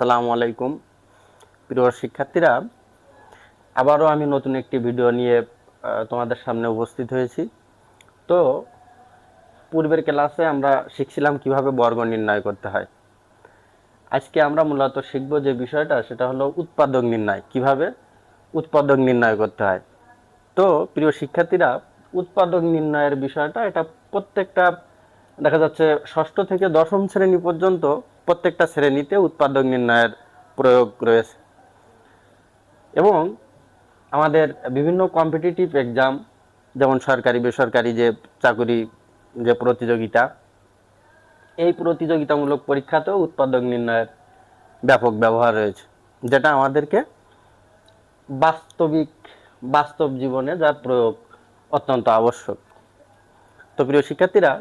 আসসালামু আলাইকুম প্রিয় শিক্ষার্থীরা, আবারও আমি নতুন একটি ভিডিও নিয়ে তোমাদের সামনে উপস্থিত হয়েছি। তো পূর্বের ক্লাসে আমরা শিখছিলাম কিভাবে বর্গ নির্ণয় করতে হয়। আজকে আমরা মূলত শিখব যে বিষয়টা, সেটা হলো উৎপাদক নির্ণয়, কিভাবে উৎপাদক নির্ণয় করতে হয়। তো প্রিয় শিক্ষার্থীরা, উৎপাদক নির্ণয়ের বিষয়টা এটা প্রত্যেকটা দেখা যাচ্ছে ষষ্ঠ থেকে দশম শ্রেণী পর্যন্ত প্রত্যেকটা শ্রেণীতে উৎপাদক নির্ণয়ের প্রয়োগ রয়েছে। এবং আমাদের বিভিন্ন কম্পিটিটিভ এক্সাম, যেমন সরকারি বেসরকারি যে চাকরি যে প্রতিযোগিতা, এই প্রতিযোগিতামূলক পরীক্ষাতেও উৎপাদক নির্ণয়ের ব্যাপক ব্যবহার রয়েছে, যেটা আমাদেরকে বাস্তব জীবনে যার প্রয়োগ অত্যন্ত আবশ্যক। তো প্রিয় শিক্ষার্থীরা,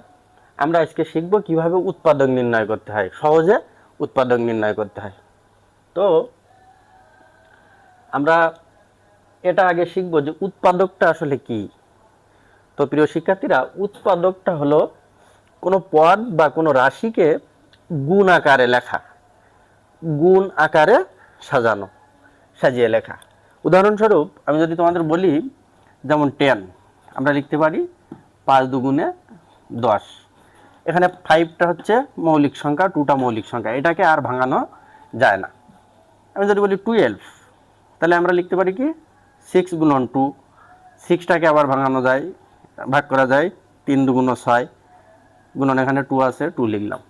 আমরা আজকে শিখব কিভাবে উৎপাদক নির্ণয় করতে হয়, সহজে উৎপাদক নির্ণয় করতে হয়। তো আমরা এটা আগে শিখব যে উৎপাদকটা আসলে কি। তো প্রিয় শিক্ষার্থীরা, উৎপাদকটা হলো কোনো পদ বা কোনো রাশিকে গুণ আকারে লেখা, গুণ আকারে সাজিয়ে লেখা। উদাহরণস্বরূপ আমি যদি তোমাদের বলি, যেমন 10 আমরা লিখতে পারি 5 দুগুণে 10। এখানে 5টা হচ্ছে মৌলিক সংখ্যা, 2টা মৌলিক সংখ্যা, এটাকে আর ভাঙানো যায় না। আমি যদি বলি 12, তাহলে আমরা লিখতে পারি কি 6 গুণন 2, 6টাকে আবার ভাঙানো যায়, ভাগ করা যায় 3 দুগুণ 6, গুণন এখানে 2 আছে, 2 লিখলাম।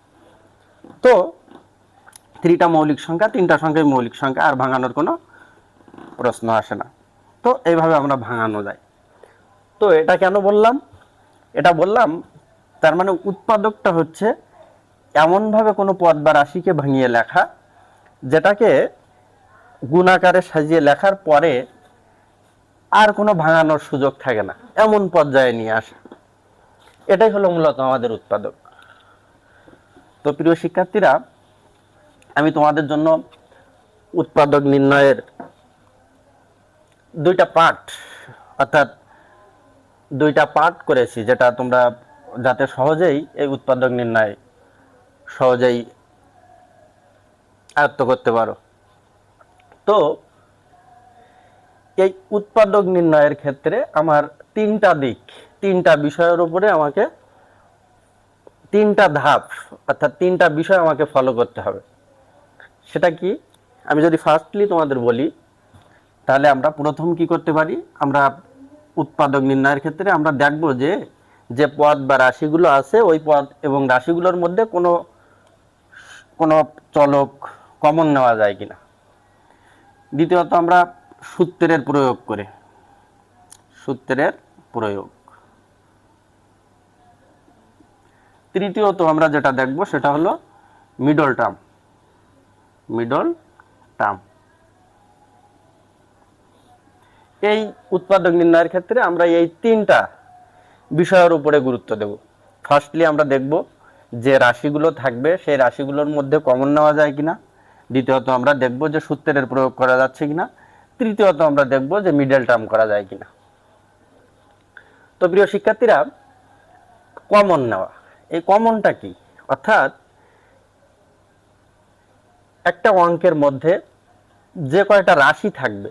তো 3টা মৌলিক সংখ্যা, 3টা সংখ্যাই মৌলিক সংখ্যা, আর ভাঙানোর কোনো প্রশ্ন আসে না। তো এইভাবে আমরা ভাঙানো যায়। তো এটা কেন বললাম? এটা বললাম তার মানে উৎপাদকটা হচ্ছে এমনভাবে কোনো পদ বা রাশিকে ভাঙিয়ে লেখা, যেটাকে গুণাকারে সাজিয়ে লেখার পরে আর কোনো ভাঙানোর সুযোগ থাকে না, এমন পর্যায়ে নিয়ে আসা। এটাই হলো মূলত আমাদের উৎপাদক। তো প্রিয় শিক্ষার্থীরা, আমি তোমাদের জন্য উৎপাদক নির্ণয়ের দুইটা পার্ট করেছি, যেটা তোমরা যাতে সহজেই এই উৎপাদক নির্ণয় সহজেই আয়ত্ত করতে পারো। তো এই উৎপাদক নির্ণয়ের ক্ষেত্রে আমার তিনটা বিষয়ের উপরে আমাকে তিনটা ধাপ, অর্থাৎ তিনটা বিষয় আমাকে ফলো করতে হবে। সেটা কি? আমি যদি ফার্স্টলি তোমাদের বলি, তাহলে আমরা প্রথম কি করতে পারি, আমরা উৎপাদক নির্ণয়ের ক্ষেত্রে আমরা দেখব যে যে পদ বা রাশিগুলো আছে, ওই পদ এবং রাশিগুলোর মধ্যে কোনো কোনো চলক কমন নেওয়া যায় কিনা। দ্বিতীয়ত আমরা সূত্রের প্রয়োগ। তৃতীয়ত আমরা যেটা দেখব সেটা হলো মিডল টার্ম। এই উৎপাদক নির্ণয়ের ক্ষেত্রে আমরা এই তিনটা বিষয়ের উপরে গুরুত্ব দেব। ফার্স্টলি আমরা দেখব যে রাশিগুলো থাকবে সেই রাশিগুলোর মধ্যে কমন নেওয়া যায় কিনা। দ্বিতীয়ত আমরা দেখব যে সূত্রের প্রয়োগ করা যাচ্ছে কিনা। তৃতীয়ত আমরা দেখব যে মিডল টার্ম করা যায় কিনা। তো প্রিয় শিক্ষার্থীরা, কমন নেওয়া, এই কমনটা কি? অর্থাৎ একটা অঙ্কের মধ্যে যে কয়টা রাশি থাকবে,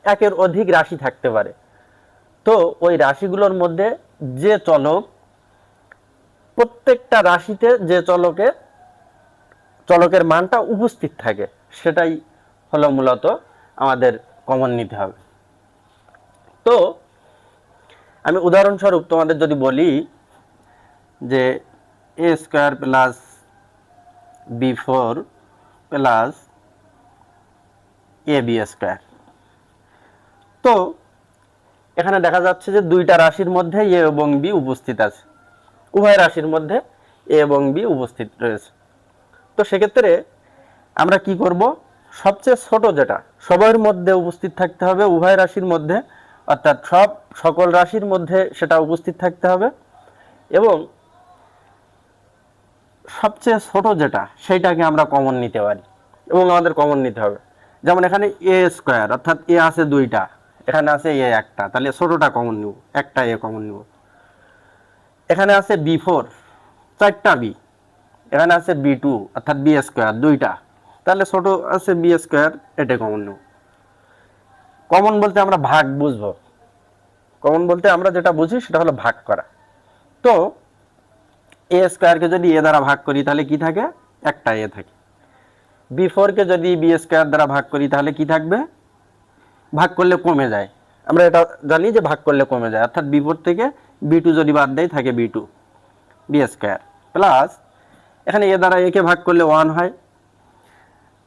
একের অধিক রাশি থাকতে পারে। তো ওই রাশিগুলোর মধ্যে যে চলক, প্রত্যেকটা রাশিতে যে চলকের মানটা উপস্থিত থাকে, সেটাই হলো মূলত আমাদের কমন নিতে হবে। তো আমি উদাহরণস্বরূপ তোমাদের যদি বলি যে a square plus b4 plus ab square, তো এখানে দেখা যাচ্ছে যে দুইটা রাশির মধ্যে a এবং b উপস্থিত আছে, উভয় রাশির মধ্যে a এবং b উপস্থিত রয়েছে। তো সেক্ষেত্রে আমরা কি করব, সবচেয়ে ছোট যেটা সবার মধ্যে উপস্থিত থাকতে হবে, উভয় রাশির মধ্যে, অর্থাৎ সকল রাশির মধ্যে সেটা উপস্থিত থাকতে হবে, এবং সবচেয়ে ছোট যেটা সেইটাকে আমরা কমন নিতে পারি, এবং আমাদের কমন নিতে হবে। যেমন এখানে এ স্কোয়ার, অর্থাৎ এ আছে দুইটা, এখানে আছে এ একটা, তাহলে ছোটটা কমন নিব, একটা এ কমন নিব। এখানে আছে বি4, 4টা বি, এখানে আছে বি2 অর্থাৎ বি স্কোয়ার দুইটা, তাহলে ছোট আছে বি স্কোয়ার, এটা কমন নেব। কমন বলতে আমরা ভাগ বুঝবো, কমন বলতে আমরা যেটা বুঝি সেটা হলো ভাগ করা। তো এ স্কোয়ারকে যদি এ দ্বারা ভাগ করি তাহলে কি থাকে, একটা এ থাকে। বি ফোরকে যদি বি স্কোয়ার দ্বারা ভাগ করি তাহলে কি থাকবে, ভাগ করলে কমে যায়, আমরা এটা জানি যে ভাগ করলে কমে যায়, অর্থাৎ বি ফোর থেকে বি টু যদি বাদ দেয় থাকে B two, B square plus এখানে এ দ্বারা একে ভাগ করলে 1 হয়,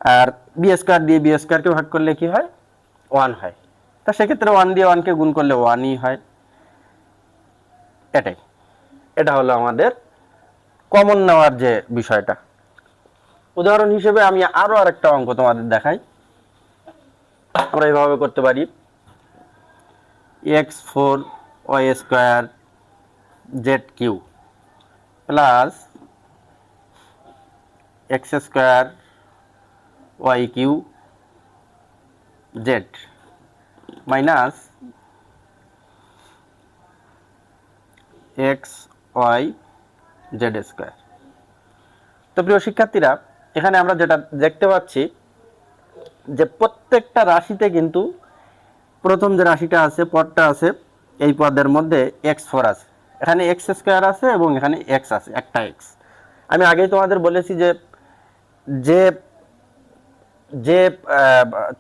আর বি স্কোয়ার দিয়ে বি স্কোয়ারকে ভাগ করলে কি হয়, 1 হয়। তা সেক্ষেত্রে 1 দিয়ে 1কে গুণ করলে 1ই হয়। এটাই, এটা হলো আমাদের কমন নেওয়ার যে বিষয়টা। উদাহরণ হিসেবে আমি আরো আরেকটা অঙ্ক তোমাদের দেখাই। আমরা এইভাবে করতে পারি, x4 y square Z Q plus X square Y Q Z minus X Y Z square. তো প্রিয় শিক্ষার্থীরা, এখানে আমরা যেটা দেখতে পাচ্ছি যে প্রত্যেকটা রাশিতে কিন্তু প্রথম যে রাশিটা আছে, পদটা আছে, এই পদের মধ্যে x4 আছে, এখানে এক্স স্কোয়ার আছে এবং এখানে এক্স আছে, একটা এক্স। আমি আগেই তোমাদের বলেছি যে যে যে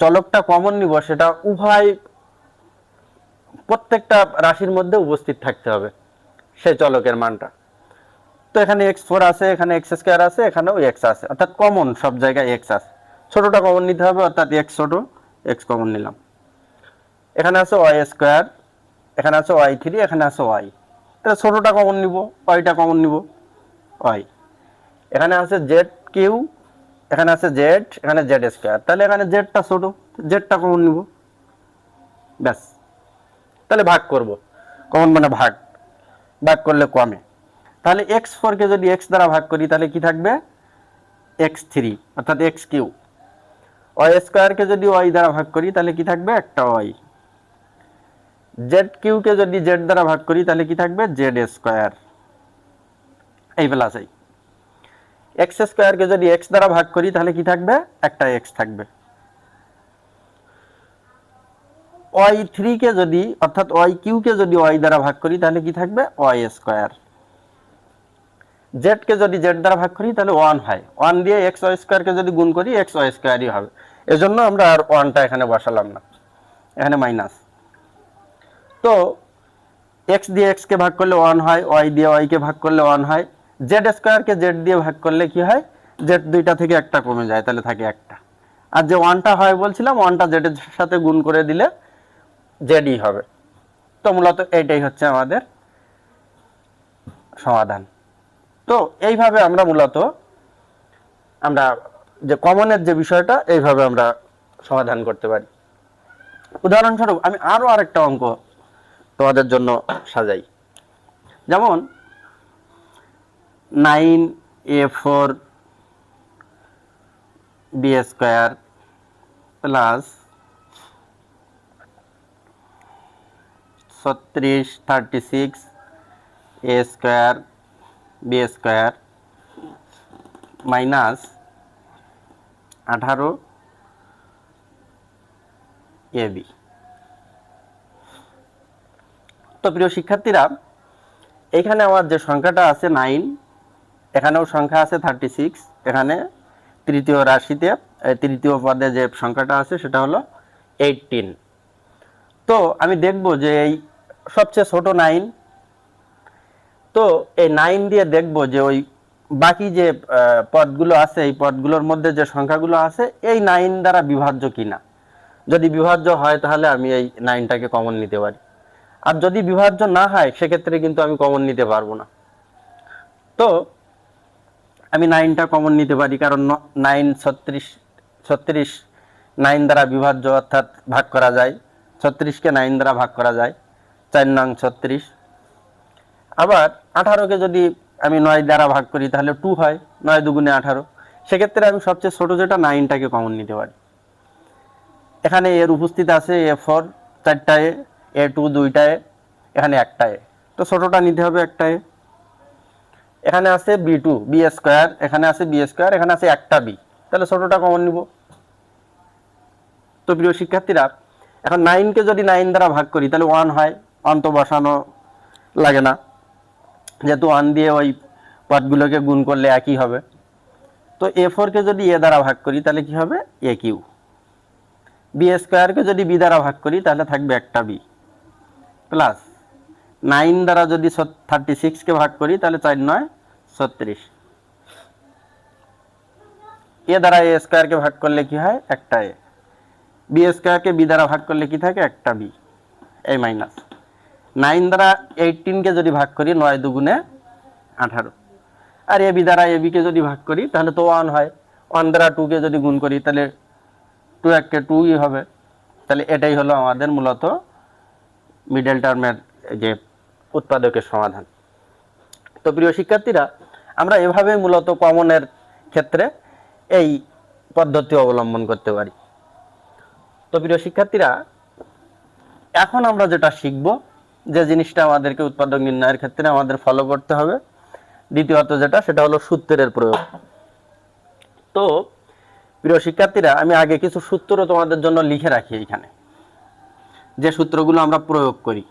চলকটা কমন নিব সেটা উভয় প্রত্যেকটা রাশির মধ্যে উপস্থিত থাকতে হবে সেই চলকের মানটা। তো এখানে x4 আছে, এখানে এক্স স্কোয়ার আছে, এখানেও এক্স আছে, অর্থাৎ কমন সব জায়গায় এক্স আছে। ছোটটা কমন নিতে হবে, অর্থাৎ এক্স ছোট, এক্স কমন নিলাম। এখানে আছে ওয়াই স্কোয়ার, এখানে আছে ওয়াই থ্রি, এখানে আছে ওয়াই, তাহলে ছোটটা কমন নিব, ওয়াইটা কমন নিব, ওয়াই। এখানে আছে জেড কিউ, এখানে আছে জেড, এখানে জেড স্কোয়ার, তাহলে এখানে জেডটা ছোট, জেডটা কমন নিব, ব্যাস। তাহলে ভাগ করব, কমন মানে ভাগ, ভাগ করলে কমে। তাহলে x4কে যদি x দ্বারা ভাগ করি তাহলে কি থাকবে, x3 অর্থাৎ এক্স কিউ। ওয়াই স্কোয়ারকে যদি ওয়াই দ্বারা ভাগ করি তাহলে কি থাকবে, একটা ওয়াই। জেড কিউকে যদি জেড দ্বারা ভাগ করি তাহলে কি থাকবে, জেড স্কোয়ার, এই প্লাস এই। এক্স স্কোয়ারকে যদি এক্স দ্বারা ভাগ করি তাহলে কি থাকবে, একটা এক্স থাকবে। ওয়াই থ্রিকে যদি অর্থাৎ ওয়াই কিউকে যদি ওয়াই দ্বারা ভাগ করি তাহলে কি থাকবে, ওয়াই স্কোয়ার। জেডকে যদি জেড দ্বারা ভাগ করি তাহলে 1 হয়, 1 দিয়ে এক্স ওয়াই স্কোয়ারকে যদি গুণ করি এক্স ওয়াই স্কোয়ারই হবে, এজন্য আমরা আর 1টা এখানে বসালাম না, এখানে মাইনাস। তো এক্স দিয়ে এক্স কে ভাগ করলে 1 হয়, ওয়াই দিয়ে ওয়াই কে ভাগ করলে 1 হয়, জেড স্কোয়ারকে জেড দিয়ে ভাগ করলে কি হয়, জেড দুইটা থেকে একটা কমে যায়, তাহলে থাকে একটা। আর যে 1টা হয় বলছিলাম, 1টা জেড এর সাথে গুণ করে দিলে জেডই হবে। তো মূলত এইটাই হচ্ছে আমাদের সমাধান। তো এইভাবে আমরা মূলত আমরা যে কমনের যে বিষয়টা, এইভাবে আমরা সমাধান করতে পারি। উদাহরণস্বরূপ আমি আরো আরেকটা অঙ্ক তোমাদের জন্য সাজাই, যেমন 9a4 B square plus 36 A square B square minus 18 A B. তো প্রিয় শিক্ষার্থীরা, এখানে আমার যে সংখ্যাটা আছে 9, এখানেও সংখ্যা আছে 36, এখানে তৃতীয় রাশিতে তৃতীয় পদে যে সংখ্যাটা আছে সেটা হলো 18। তো আমি দেখব যে এই সবচেয়ে ছোট 9, তো এই 9 দিয়ে দেখব যে ওই বাকি যে পদগুলো আছে এই পদগুলোর মধ্যে যে সংখ্যাগুলো আছে এই 9 দ্বারা বিভাজ্য কিনা। যদি বিভাজ্য হয় তাহলে আমি এই 9টাকে কমন নিতে পারি, আর যদি বিভাজ্য না হয় সেক্ষেত্রে কিন্তু আমি কমন নিতে পারবো না। তো আমি 9টা কমন নিতে পারি, কারণ 9 36 9 দ্বারা বিভাজ্য, অর্থাৎ ভাগ করা যায়, 36কে 9 দ্বারা ভাগ করা যায়, 4 নং 36। আবার 18কে যদি আমি 9 দ্বারা ভাগ করি তাহলে 2 হয়, 9 দুগুণে 18। সেক্ষেত্রে আমি সবচেয়ে ছোট যেটা 9টাকে কমন নিতে পারি। এখানে এর উপস্থিত আছে a4 4টায়, a2 2টায়, এখানে একটায়, তো ছোটটা নিতে হবে একটায়। এখানে আছে বি2 বি স্কোয়ার, এখানে আছে বি স্কোয়ার, এখানে আছে একটা বি, তাহলে ছোটটা কমন নিব। তো প্রিয় শিক্ষার্থীরা, এখন 9 কে যদি 9 দ্বারা ভাগ করি তাহলে 1 হয়, 1 তো বসানো লাগে না, যেহেতু 1 দিয়ে ওই পদগুলোকে গুণ করলে একই হবে। তো A4 কে যদি A দ্বারা ভাগ করি তাহলে কি হবে, AQ। বি স্কোয়ারকে যদি বি দ্বারা ভাগ করি তাহলে থাকবে একটা বি, প্লাস 9 দ্বারা যদি 36কে ভাগ করি তাহলে 4 9 36। এ দ্বারা এ স্কোয়ারকে ভাগ করলে কি হয়, একটা এ। বি স্কোয়ারকে বি দ্বারা ভাগ করলে কি থাকে, একটা বি, এই মাইনাস 9 দ্বারা 18কে যদি ভাগ করি 9 দুগুণে 18। আর এ বি দ্বারা এ বিকে যদি ভাগ করি তাহলে তো 1 হয়, 1 দ্বারা 2কে যদি গুণ করি তাহলে 2 1 2ই হবে। তাহলে এটাই হলো আমাদের মূলত মিডল টার্মের যে উৎপাদকের সমাধান। তো প্রিয় শিক্ষার্থীরা, আমরা এভাবে মূলত কমনের ক্ষেত্রে এই পদ্ধতি অবলম্বন করতে পারি। তো প্রিয় শিক্ষার্থীরা, এখন আমরা যেটা শিখব, যে জিনিসটা আমাদেরকে উৎপাদক নির্ণয়ের ক্ষেত্রে আমাদের ফলো করতে হবে, দ্বিতীয়ত যেটা, সেটা হলো সূত্রের প্রয়োগ। তো প্রিয় শিক্ষার্থীরা, আমি আগে কিছু সূত্র তোমাদের জন্য লিখে রাখি এখানে, যে সূত্রগুলো আমরা প্রয়োগ করি।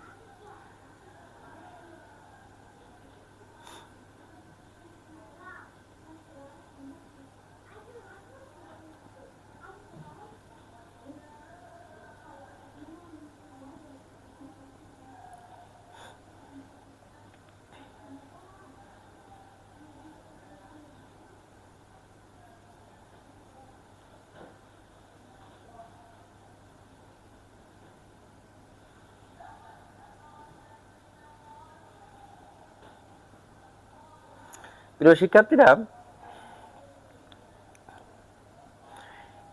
প্রিয় শিক্ষার্থীরা,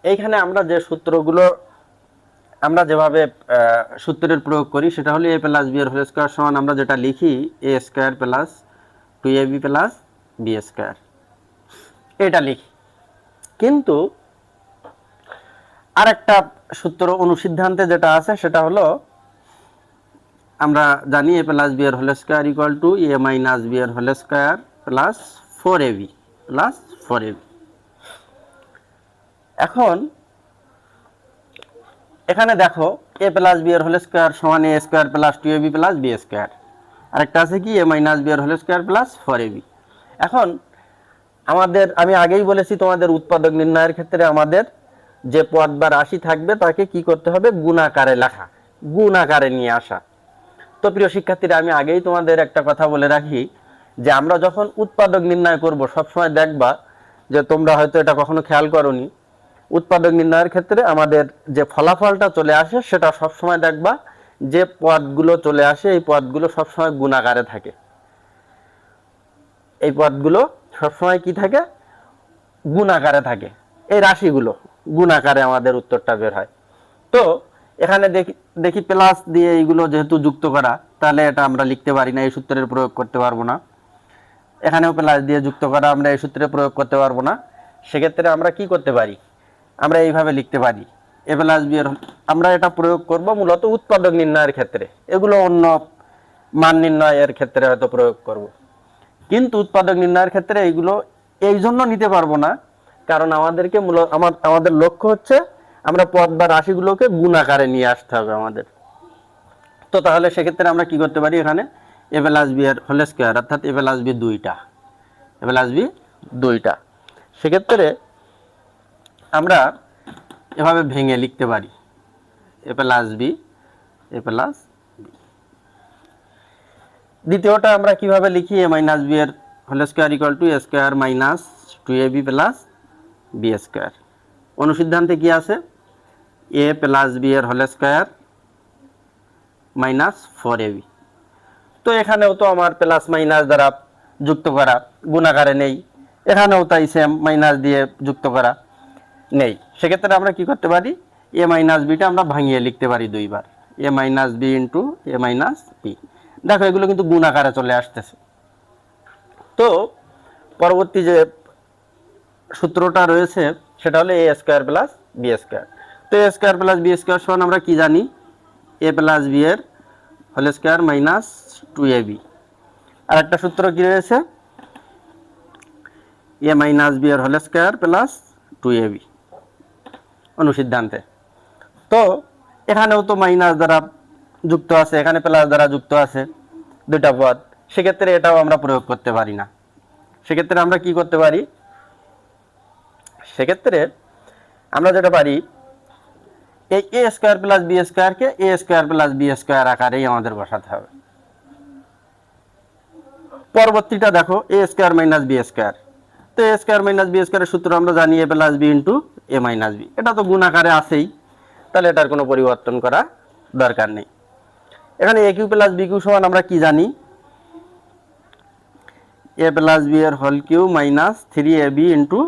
এইখানে আমরা যে সূত্রগুলো, আমরা যেভাবে সূত্রের প্রয়োগ করি সেটা হলো a প্লাস বি এর হোল স্কয়ার সমান আমরা যেটা লিখি a square plus 2ab plus B square, এটা লিখি। কিন্তু আরেকটা সূত্র অনুসিদ্ধান্তে যেটা আছে সেটা হলো, আমরা জানি a প্লাস বি এর whole square equal to a minus B এর whole square plus 4ab plus 4ab। এখন এখানে দেখো a প্লাস বি এর হোল স্কয়ার সমান a square plus 2ab plus B square, আরেকটা আছে কি a মাইনাস বি এর হোল স্কয়ার প্লাস 4ab। এখন আমাদের, আমি আগেই বলেছি তোমাদের উৎপাদক নির্ণয়ের ক্ষেত্রে আমাদের যে পদ বা রাশি থাকবে তাকে কি করতে হবে, গুণাকারে লেখা, গুণাকারে নিয়ে আসা। তো প্রিয় শিক্ষার্থীরা, আমি আগেই তোমাদের একটা কথা বলে রাখি, যে আমরা যখন উৎপাদক নির্ণয় করব সবসময় দেখবা, যে তোমরা হয়তো এটা কখনো খেয়াল করোনি, উৎপাদক নির্ণয়ের ক্ষেত্রে আমাদের যে ফলাফলটা চলে আসে সেটা সবসময় দেখবা যে পদগুলো চলে আসে এই পদগুলো সবসময় গুণাকারে থাকে। এই পদগুলো সবসময় কি থাকে, গুণাকারে থাকে, এই রাশিগুলো গুণাকারে আমাদের উত্তরটা বের হয়। তো এখানে দেখি দেখি প্লাস দিয়ে এইগুলো যেহেতু যুক্ত করা, তাহলে এটা আমরা লিখতে পারি না, এই সূত্রের প্রয়োগ করতে পারবো না। এখানেও প্লাস দিয়ে যুক্ত করা, আমরা এই সূত্রে প্রয়োগ করতে পারবো না। সেক্ষেত্রে আমরা কি করতে পারি, আমরা এইভাবে লিখতে পারি এ প্লাস বি এর, আমরা এটা প্রয়োগ করব মূলত উৎপাদক নির্ণয়ের ক্ষেত্রে, এগুলো অন্য মান নির্ণয়ের ক্ষেত্রে হয়তো প্রয়োগ করব, কিন্তু উৎপাদক নির্ণয়ের ক্ষেত্রে এইগুলো এই জন্য নিতে পারবো না, কারণ আমাদেরকে মূলত আমাদের লক্ষ্য হচ্ছে আমরা পদ বা রাশিগুলোকে গুণাকারে নিয়ে আসতে হবে আমাদের। তো তাহলে সেক্ষেত্রে আমরা কি করতে পারি, এখানে এ প্লাস বি এর হোল স্কয়ার, অর্থাৎ এ প্লাস বি দুইটা, এ প্লাস বি দুইটা, সেক্ষেত্রে আমরা এভাবে ভেঙে লিখতে পারি A plus B, A plus B. দ্বিতীয়টা আমরা কিভাবে লিখি, এ মাইনাস বি এর whole square equal to A square minus 2ab plus B square. অনুসিদ্ধান্তে কি আছে, এ প্লাস বি এর হোল স্কয়ার মাইনাস 4ab। তো এখানেও তো আমার প্লাস মাইনাস দ্বারা যুক্ত করা, গুণাকারে নেই, এখানেও তাই সেম মাইনাস দিয়ে যুক্ত করা নেই। সেক্ষেত্রে আমরা কি করতে পারি, এ মাইনাস বিটা আমরা ভাঙিয়ে লিখতে পারি দুইবার, এ minus B into A minus B. দেখো এগুলো কিন্তু গুণ আকারে চলে আসতেছে। তো পরবর্তী যে সূত্রটা রয়েছে সেটা হলো এ স্কয়ার প্লাস বি স্কয়ার। তো A square plus B square সমান আমরা কি জানি, এ প্লাস বি এর হোল স্কয়ার মাইনাস 2ab। আর একটা সূত্র কি রয়েছে, এ মাইনাস বি এর হোল স্কয়ার প্লাস 2ab অনুসিদ্ধান্তে। তো এখানেও তো মাইনাস দ্বারা যুক্ত আছে, এখানে প্লাস দ্বারা যুক্ত আছে দুইটা পদ, সেক্ষেত্রে এটাও আমরা প্রয়োগ করতে পারি না। সেক্ষেত্রে আমরা কি করতে পারি, সেক্ষেত্রে আমরা যেটা পারি এই এ স্কোয়ার প্লাস বি স্কোয়ারকে এ স্কোয়ার প্লাস বি স্কোয়ার আকারেই আমাদের বসাতে হবে। পরবর্তীটা দেখো A square minus B square. তো এ স্কোয়ার মাইনাস বি স্কোয়ারের সূত্র আমরা জানি A plus B into A minus B, এটা তো গুণ আকারে আছেই, তাহলে এটার কোনো পরিবর্তন করা দরকার নেই। এখানে A cube plus B cube সমান আমরা কি জানি, এ প্লাস বি এর whole cube minus 3ab into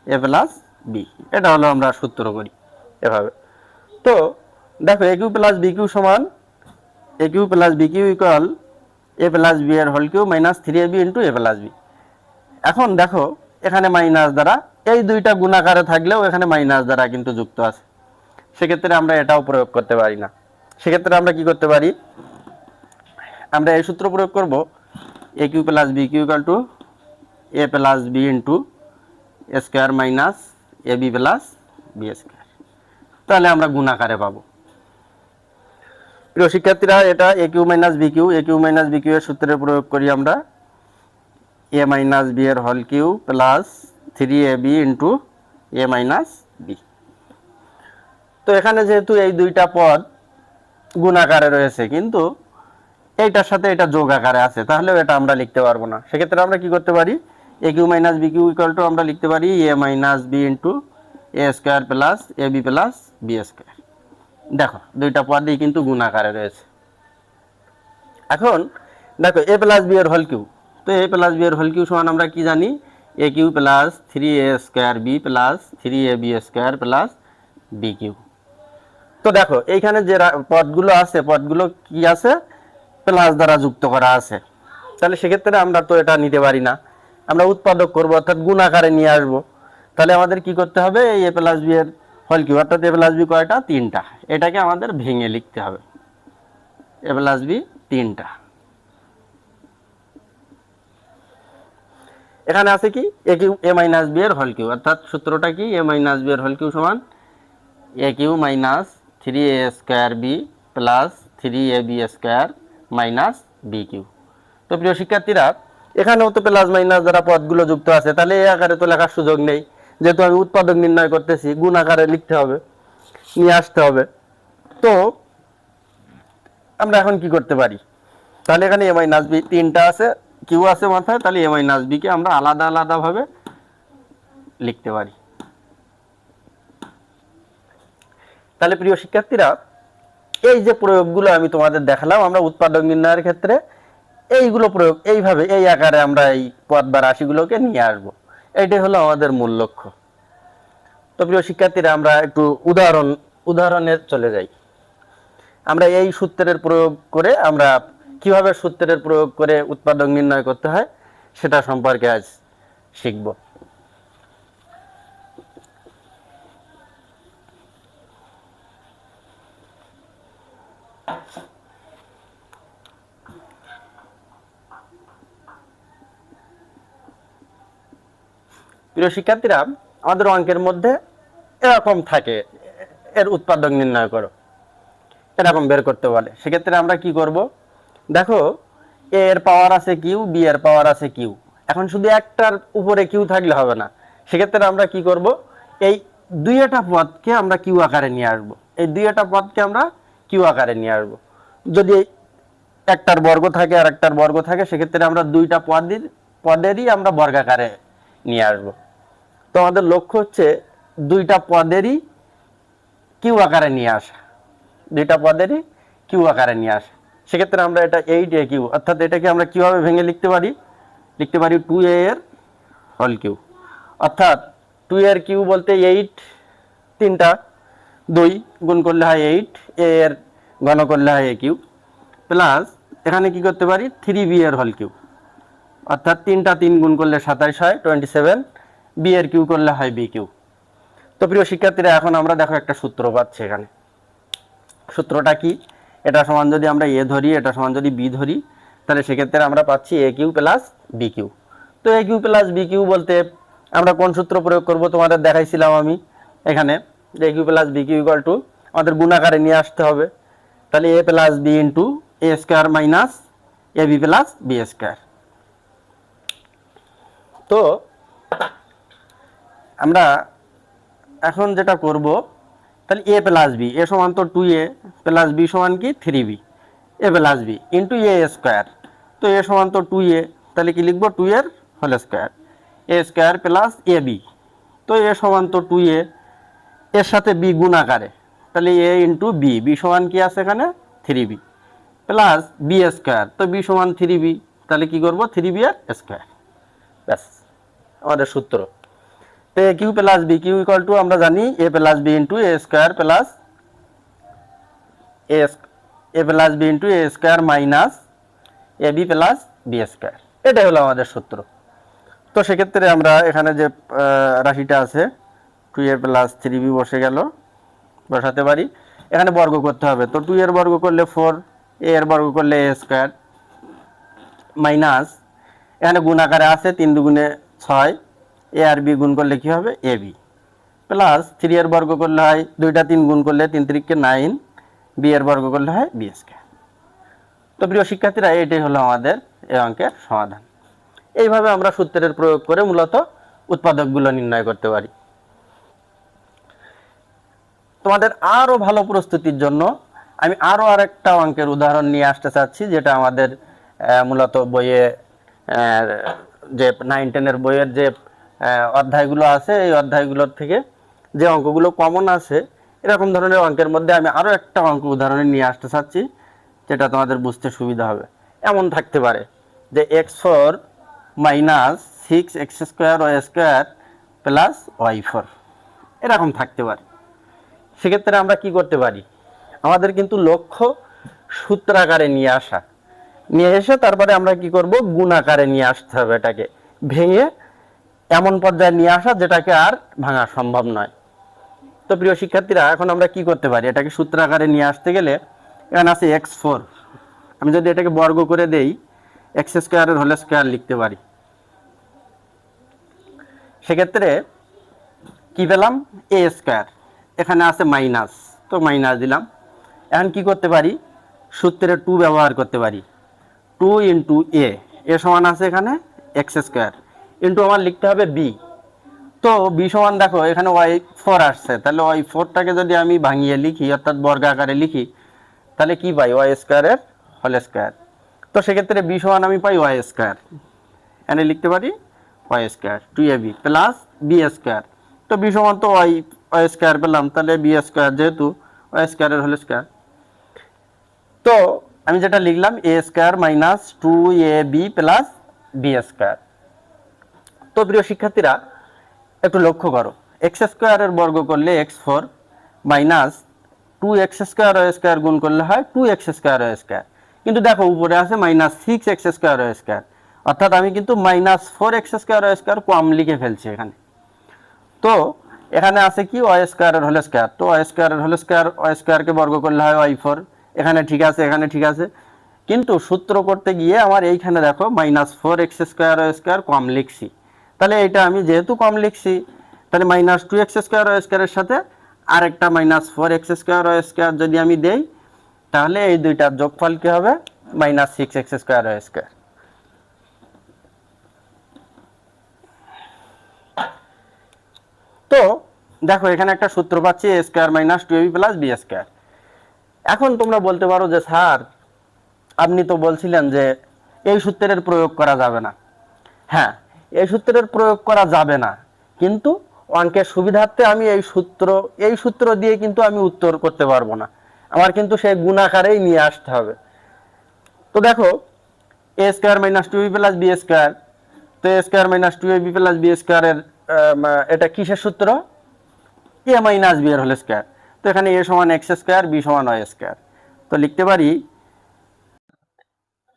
A plus B, এটা হলো আমরা সূত্র করি এভাবে। তো দেখো A cube plus B cube সমান A cube plus B Q equal A plus B এর whole cube minus 3ab into A plus B. এখন দেখো এখানে মাইনাস দ্বারা এই দুইটা গুণাকারে থাকলেও এখানে মাইনাস দ্বারা কিন্তু যুক্ত আছে, সেক্ষেত্রে আমরা এটাও প্রয়োগ করতে পারি না। সেক্ষেত্রে আমরা কি করতে পারি, আমরা এই সূত্র প্রয়োগ করব A cube plus B Q equal to A plus B into A square minus A B plus B square, তাহলে আমরা গুণাকারে পাবো। প্রিয় শিক্ষার্থীরা, এটা A cube minus B cube, A cube minus B cube এর সূত্রে প্রয়োগ করি আমরা এ মাইনাস বি এর whole cube plus 3ab into A minus B. তো এখানে যেহেতু এই দুইটা পদ গুণ আকারে রয়েছে, কিন্তু এইটার সাথে এটা যোগ আকারে আছে, তাহলেও এটা আমরা লিখতে পারবো না। সেক্ষেত্রে আমরা কি করতে পারি, A cube minus B Q equal to আমরা লিখতে পারি A minus B into A square plus A B plus B square. দেখো দুইটা পদই কিন্তু গুণ আকারে রয়েছে। এখন দেখো এ প্লাস বি এর হোল কিউ, তো এ প্লাস বি এর হোল কিউ সমান আমরা কি জানি, A cube plus 3a square B plus 3ab square plus B cube. তো দেখো এইখানে যে পদগুলো আছে, পদগুলো কি আছে, প্লাস দ্বারা যুক্ত করা আছে, তাহলে সেক্ষেত্রে আমরা তো এটা নিতে পারি না, আমরা উৎপাদক করব অর্থাৎ গুণ আকারে নিয়ে আসবো। তাহলে আমাদের কি করতে হবে, এই এ প্লাস বি এর হোল কিউ অর্থাৎ এ প্লাস বি কয়টা, 3টা, এটাকে আমাদের ভেঙে লিখতে হবে, এ প্লাস বি 3টা। এখানে আছে কি A cube A minus B এর হোল কিউ, অর্থাৎ সূত্রটা কি এ মাইনাস বি এর হোল কিউ সমান A cube minus 3a square B plus 3ab square minus B cube. তো প্রিয় শিক্ষার্থীরা, এখানেও তো প্লাস মাইনাস দ্বারা পদগুলো যুক্ত আছে, তাহলে এই আকারে তো লেখার সুযোগ নেই, যেহেতু আমি উৎপাদক নির্ণয় করতেছি, গুণ আকারে লিখতে হবে, নিয়ে আসতে হবে। তো আমরা এখন কি করতে পারি, তাহলে এখানে এ মাইনাস বি 3টা আছে, কিউ আছে মাথায়, তাহলে এ মাইনাস বি কে আমরা আলাদা আলাদাভাবে লিখতে পারি। তাহলে প্রিয় শিক্ষার্থীরা, এই যে প্রয়োগগুলো আমি তোমাদের দেখালাম আমরা উৎপাদক নির্ণয়ের ক্ষেত্রে, এইগুলো প্রয়োগ এইভাবে এই আকারে আমরা এই পদ বা রাশিগুলোকে নিয়ে আসবো, এইটাই হলো আমাদের মূল লক্ষ্য। তো প্রিয় শিক্ষার্থীরা, আমরা একটু উদাহরণে চলে যাই। আমরা এই সূত্রের প্রয়োগ করে আমরা কিভাবে সূত্রের প্রয়োগ করে উৎপাদক নির্ণয় করতে হয় সেটা সম্পর্কে আজ শিখব। প্রিয় শিক্ষার্থীরা, আমাদের অঙ্কের মধ্যে এরকম থাকে, এর উৎপাদক নির্ণয় করো, এরকম বের করতে বলে। সেক্ষেত্রে আমরা কি করব, দেখো এ এর পাওয়ার আছে কিউ, বি এর পাওয়ার আছে কিউ, এখন শুধু একটার উপরে কিউ থাকলে হবে না। সেক্ষেত্রে আমরা কি করব, এই দুইটা পদকে আমরা কিউ আকারে নিয়ে আসব, এই দুইটা পদকে আমরা কিউ আকারে নিয়ে আসব। যদি একটার বর্গ থাকে আর একটার বর্গ থাকে, সেক্ষেত্রে আমরা দুইটা পদেরই আমরা বর্গাকারে নিয়ে আসব। তো আমাদের লক্ষ্য হচ্ছে দুইটা পদেরই কিউ আকারে নিয়ে আসা, দুইটা পদেরই কিউ আকারে নিয়ে আসা। সেক্ষেত্রে আমরা এটা 8a কিউ, অর্থাৎ এটাকে আমরা কিভাবে ভেঙে লিখতে পারি, 2a এর হোল কিউ, অর্থাৎ 2 এর কিউ বলতে 8, 3টা 2 গুণ করলে হয় 8, a এর ঘন করলে হয় a কিউ, প্লাস এখানে কি করতে পারি 3b এর হোল কিউ, অর্থাৎ 3টা 3 গুণ করলে 27 হয় 27, b এর কিউ করলে হয় b কিউ। তো প্রিয় শিক্ষার্থীরা, এখন আমরা দেখো একটা সূত্র পাচ্ছি এখানে। সূত্রটা কি, এটা সমান যদি আমরা এ ধরি, এটা সমান যদি বি ধরি, তাহলে সেক্ষেত্রে আমরা পাচ্ছি এ কিউ প্লাস বি কিউ। তো A cube plus B Q বলতে আমরা কোন সূত্র প্রয়োগ করব তোমাদের দেখাইছিলাম আমি এখানে, যে Q plus B Q equal to আমাদের গুণাকারে নিয়ে আসতে হবে। তাহলে A plus B into A square minus A B plus B square. তো আমরা এখন যেটা করব, তাহলে এ প্লাস বি, এ সমান তো 2a প্লাস বি সমান কি 3b, A plus B into A square. তো এ সমান তো 2a, তাহলে কি লিখবো 2 এর whole square, A square plus A B. তো এ সমান তো 2a, এর সাথে বি গুণ আকারে, তাহলে এ ইন্টু বি, বি সমান কি আছে এখানে 3b প্লাস বি স্কোয়ার। তো বি সমান 3b, তাহলে কি করবো 3b এর স্কোয়ার। ব্যাস আমাদের সূত্র। তো A cube plus B Q equal to আমরা জানি A plus B into A square plus A plus B into A square minus A B plus B square. এটাই হলো আমাদের সূত্র। তো সেক্ষেত্রে আমরা এখানে যে রাশিটা আছে 2a প্লাস 3b বসে গেল, বসাতে পারি। এখানে বর্গ করতে হবে, তো 2 এর বর্গ করলে 4, এ এর বর্গ করলে এ স্কোয়ার মাইনাস এখানে গুণ আকারে আছে 3 দুগুণে 6, এ আর বি গুণ করলে কি হবে এ বি প্লাস 3 এর বর্গ করলে হয় 2টা 3 গুণ করলে 3 3 9, বি এর বর্গ করলে হয় বি স্কোয়ার। তো প্রিয় শিক্ষার্থীরা, এটাই হলো আমাদের এই অঙ্কের সমাধান। এইভাবে আমরা সূত্রের প্রয়োগ করে মূলত উৎপাদকগুলো নির্ণয় করতে পারি। তোমাদের আরো ভালো প্রস্তুতির জন্য আমি আরো আরেকটা অঙ্কের উদাহরণ নিয়ে আসতে চাচ্ছি, যেটা আমাদের মূলত বইয়ে যে 9-10 বইয়ের যে অধ্যায়গুলো আছে, এই অধ্যায়গুলোর থেকে যে অঙ্কগুলো কমন আছে, এরকম ধরনের অঙ্কের মধ্যে আমি আরো একটা অঙ্ক উদাহরণে নিয়ে আসতে চাচ্ছি, যেটা তোমাদের বুঝতে সুবিধা হবে। এমন থাকতে পারে যে x4 minus 6x square Y square plus y4, এরকম থাকতে পারে। সেক্ষেত্রে আমরা কি করতে পারি, আমাদের কিন্তু লক্ষ্য সূত্র আকারে নিয়ে আসা, নিয়ে এসে তারপরে আমরা কি করব গুণ আকারে নিয়ে আসতে হবে, এটাকে ভেঙে এমন পর্যায়ে নিয়ে আসা যেটাকে আর ভাঙা সম্ভব নয়। তো প্রিয় শিক্ষার্থীরা, এখন আমরা কি করতে পারি, এটাকে সূত্র আকারে নিয়ে আসতে গেলে এখানে আছে x4, আমি যদি এটাকে বর্গ করে দেই এক্স স্কোয়ারের হোল স্কোয়ার লিখতে পারি। সেক্ষেত্রে কি পেলাম এ স্কোয়ার, এখানে আছে মাইনাস, তো মাইনাস দিলাম। এখন কি করতে পারি, সূত্রে 2 ব্যবহার করতে পারি। 2 ইন্টু এ, এ সমান আছে এখানে এক্স স্কোয়ার ইন্টু আমার লিখতে হবে বি। তো বি সমান দেখো এখানে y4 আসছে, তাহলে y4টাকে যদি আমি ভাঙিয়ে লিখি অর্থাৎ বর্গ আকারে লিখি, তাহলে কি পাই ওয়াই স্কোয়ারের হোল স্কোয়ার। তো সেক্ষেত্রে বি সমান আমি পাই ওয়াই স্কোয়ার, এখানে লিখতে পারি Y square 2ab plus B square. তো বি সমান তো ওয়াই স্কোয়ার পেলাম, তাহলে বি স্কোয়ার যেহেতু ওয়াই স্কোয়ারের হোল স্কোয়ার। তো আমি যেটা লিখলাম A square minus 2ab plus B square. তো প্রিয় শিক্ষার্থীরা, একটু লক্ষ্য করো, এক্স স্কোয়ারের বর্গ করলে x4 minus 2x square Y square গুণ করলে হয় 2x স্কোয়ার ওয়াই স্কোয়ার। কিন্তু দেখো উপরে আছে minus 6x square Y square, অর্থাৎ আমি কিন্তু minus 4x square Y square কম লিখে ফেলছি এখানে। তো এখানে আছে কি ওয়াই স্কোয়ারের হোল স্কোয়ার, তো ওয়াই স্কোয়ারের হোল স্কোয়ার, ওয়াই স্কোয়ারকে বর্গ করলে হয় y4, এখানে ঠিক আছে এখানে ঠিক আছে। কিন্তু সূত্র করতে গিয়ে আমার এইখানে দেখো minus 4x square Y square কম লিখছি, তাহলে এটা আমি যেহেতু কম লিখছি, তাহলে মাইনাস 2x স্কোয়ার ওয়াই স্কোয়ারের সাথে আরেকটা minus 4x square Y square যদি আমি দেই, তাহলে এই দুইটার যোগফল কি হবে minus 6x square Y square. তো দেখো এখানে একটা সূত্র পাচ্ছি a square minus 2ab plus B square. এখন তোমরা বলতে পারো যে স্যার আপনি তো বলছিলেন যে এই সূত্রের প্রয়োগ করা যাবে না। হ্যাঁ, এই সূত্রের প্রয়োগ করা যাবে না, কিন্তু অঙ্কের সুবিধার্থে আমি এই সূত্র দিয়ে কিন্তু আমি উত্তর করতে পারবো না, আমার কিন্তু সেই গুণাকারেই নিয়ে আসতে হবে। তো দেখো A square minus 2ab plus B square, তো A square minus 2ab plus B স্কোয়ারের এটা কিসের সূত্র, এ মাইনাস বি এর হোল স্কোয়ার। তো এখানে এ সমান এক্স স্কোয়ার, বি সমান ওয়াই স্কোয়ার, তো লিখতে পারি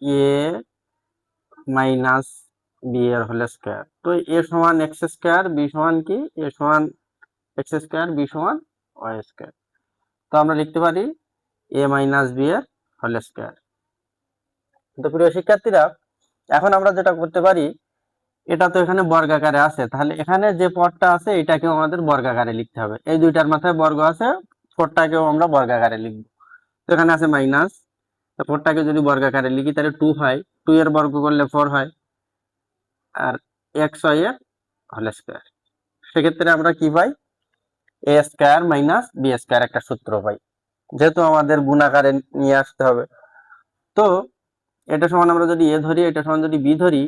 এ মাইনাস বি এর হোল স্কোয়ার। তো এ সমান এক্স স্কোয়ার, বি সমান কি এ সমান এক্স স্কোয়ার, বি সমান ওয়াই স্কোয়ার। তো আমরা লিখতে পারি এ মাইনাস বি এর হোল স্কোয়ার। তো প্রিয় শিক্ষার্থীরা, এখন আমরা যেটা করতে পারি, এটা তো এখানে বর্গাকারে আছে, তাহলে এখানে যে পদটা আছে এটাকেও আমাদের বর্গাকারে লিখতে হবে। এই দুইটার মাথায় বর্গ আছে, 4টাকেও আমরা বর্গাকারে লিখবো। তো এখানে আছে মাইনাস, তো 4টাকে যদি বর্গাকারে লিখি তাহলে 2 হয়, 2 এর বর্গ করলে 4 হয়, আর এক্স ওয়াই এর হোল স্কয়ার। সেক্ষেত্রে আমরা কি পাই, এ স্কয়ার মাইনাস বি স্কয়ার একটা সূত্র পাই, যেহেতু আমাদের গুণাকারে নিয়ে আসতে হবে। তো এটা সমান আমরা যদি এ ধরি, এটা সমান যদি বি ধরি,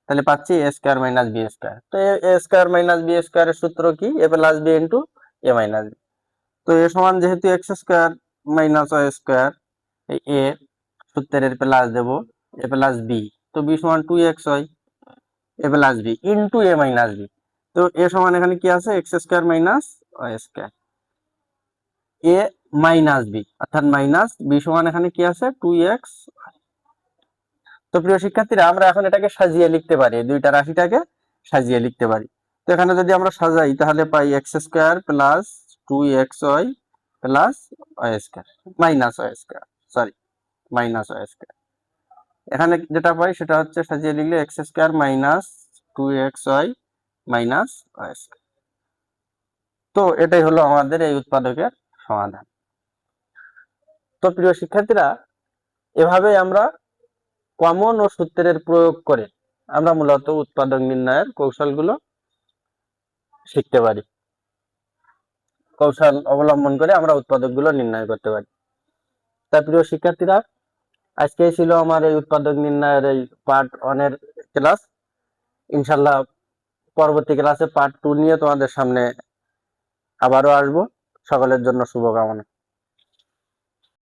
তাহলে পাচ্ছি A square minus B square. তো এ স্কয়ার মাইনাস বি স্কয়ারের সূত্র কি, A plus B into A minus B. তো এ সমান যেহেতু X square minus Y square, এই এ সূত্রের প্লাস দেব এ প্লাস বি, তো বি সমান 2x Y A plus B into A minus B. তো এ সমান এখানে কি আছে, X square minus Y square A minus B, অর্থাৎ মাইনাস বি সমান এখানে কি আছে 2x। তো প্রিয় শিক্ষার্থীরা, আমরা এখন এটাকে সাজিয়ে লিখতে পারি, দুইটা রাশিটাকে সাজিয়ে লিখতে পারি। তো এখানে যদি আমরা সাজাই তাহলে পাই এক্স স্কয়ার প্লাস 2xy প্লাস Y square minus Y square, sorry minus Y square. এখানে যেটা পাই সেটা হচ্ছে সাজিয়ে লিখলে X square minus 2xy minus Y square. তো এটাই হলো আমাদের এই উৎপাদকের সমাধান। তো প্রিয় শিক্ষার্থীরা, এভাবে আমরা কমন ও সূত্রের প্রয়োগ করে আমরা মূলত উৎপাদক নির্ণয়ের কৌশলগুলো শিখতে পারি। কৌশল অবলম্বন করে আমরা উৎপাদকগুলো নির্ণয় করতে পারি। তাই প্রিয় শিক্ষার্থীরা, আজকে ছিল আমার এই উৎপাদক নির্ণয়ের এই পার্ট 1 এর ক্লাস। ইনশাল্লাহ পরবর্তী ক্লাসে পার্ট 2 নিয়ে তোমাদের সামনে আবারও আসবো। সকলের জন্য শুভকামনা।